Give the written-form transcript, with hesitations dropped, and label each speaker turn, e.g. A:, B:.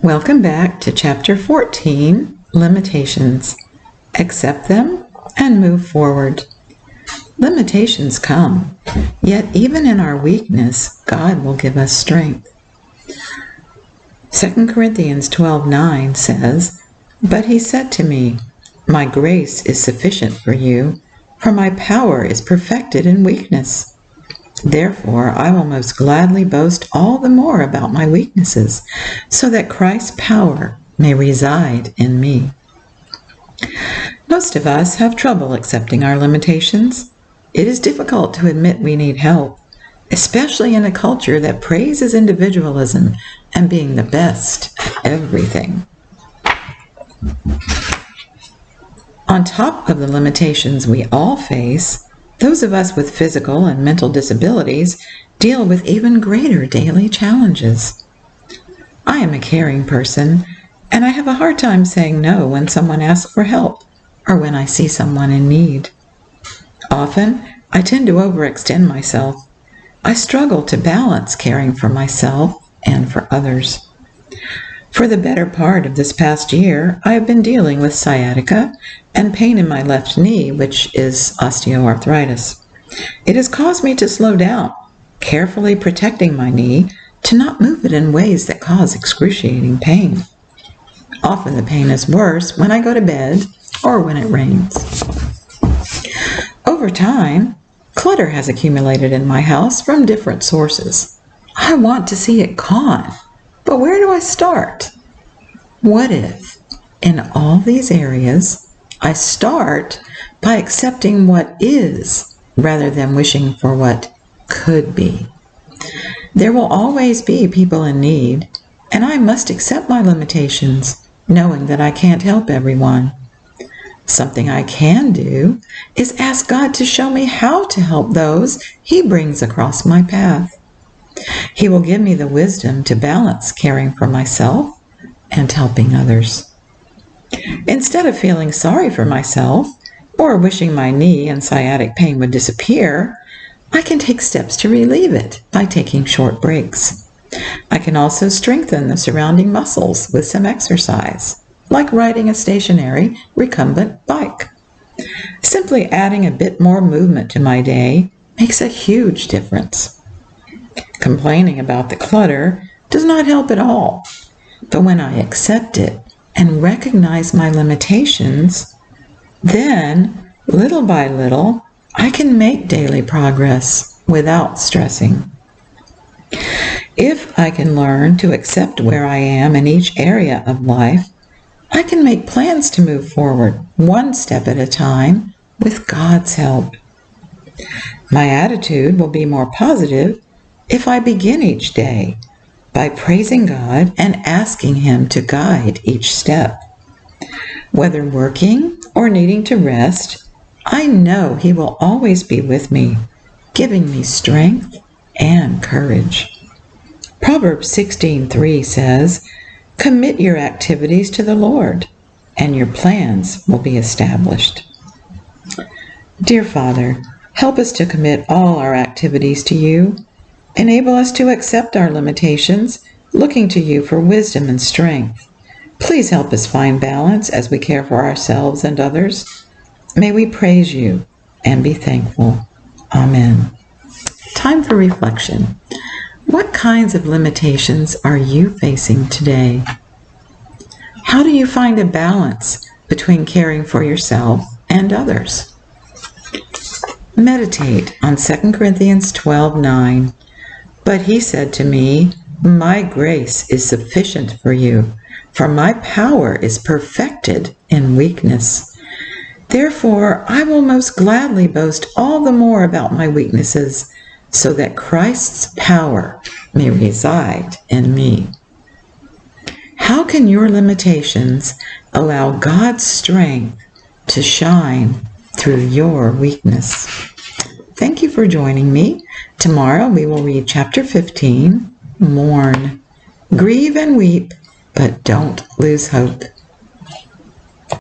A: Welcome back to Chapter 14, Limitations. Accept them and move forward. Limitations come, yet even in our weakness, God will give us strength. 2 Corinthians 12:9 says, "But he said to me, My grace is sufficient for you, for my power is perfected in weakness. Therefore, I will most gladly boast all the more about my weaknesses, so that Christ's power may reside in me." Most of us have trouble accepting our limitations. It is difficult to admit we need help, especially in a culture that praises individualism and being the best at everything. On top of the limitations we all face, those of us with physical and mental disabilities deal with even greater daily challenges. I am a caring person, and I have a hard time saying no when someone asks for help or when I see someone in need. Often, I tend to overextend myself. I struggle to balance caring for myself and for others. For the better part of this past year, I have been dealing with sciatica and pain in my left knee, which is osteoarthritis. It has caused me to slow down, carefully protecting my knee to not move it in ways that cause excruciating pain. Often the pain is worse when I go to bed or when it rains. Over time, clutter has accumulated in my house from different sources. I want to see it gone, but where do I start? What if, in all these areas, I start by accepting what is rather than wishing for what could be? There will always be people in need, and I must accept my limitations, knowing that I can't help everyone. Something I can do is ask God to show me how to help those He brings across my path. He will give me the wisdom to balance caring for myself and helping others. Instead of feeling sorry for myself or wishing my knee and sciatic pain would disappear, I can take steps to relieve it by taking short breaks. I can also strengthen the surrounding muscles with some exercise, like riding a stationary, recumbent bike. Simply adding a bit more movement to my day makes a huge difference. Complaining about the clutter does not help at all, but when I accept it and recognize my limitations, then, little by little, I can make daily progress without stressing. If I can learn to accept where I am in each area of life, I can make plans to move forward one step at a time with God's help. My attitude will be more positive if I begin each day by praising God and asking Him to guide each step. Whether working or needing to rest, I know He will always be with me, giving me strength and courage. Proverbs 16:3 says, "Commit your activities to the Lord, and your plans will be established." Dear Father, help us to commit all our activities to You. Enable us to accept our limitations, looking to You for wisdom and strength. Please help us find balance as we care for ourselves and others. May we praise You and be thankful. Amen. Time for reflection. What kinds of limitations are you facing today? How do you find a balance between caring for yourself and others? Meditate on 2 Corinthians 12:9. "But he said to me, My grace is sufficient for you, for my power is perfected in weakness. Therefore, I will most gladly boast all the more about my weaknesses, so that Christ's power may reside in me." How can your limitations allow God's strength to shine through your weakness? Thank you for joining me. Tomorrow we will read Chapter 15, Mourn. Grieve and weep, but don't lose hope.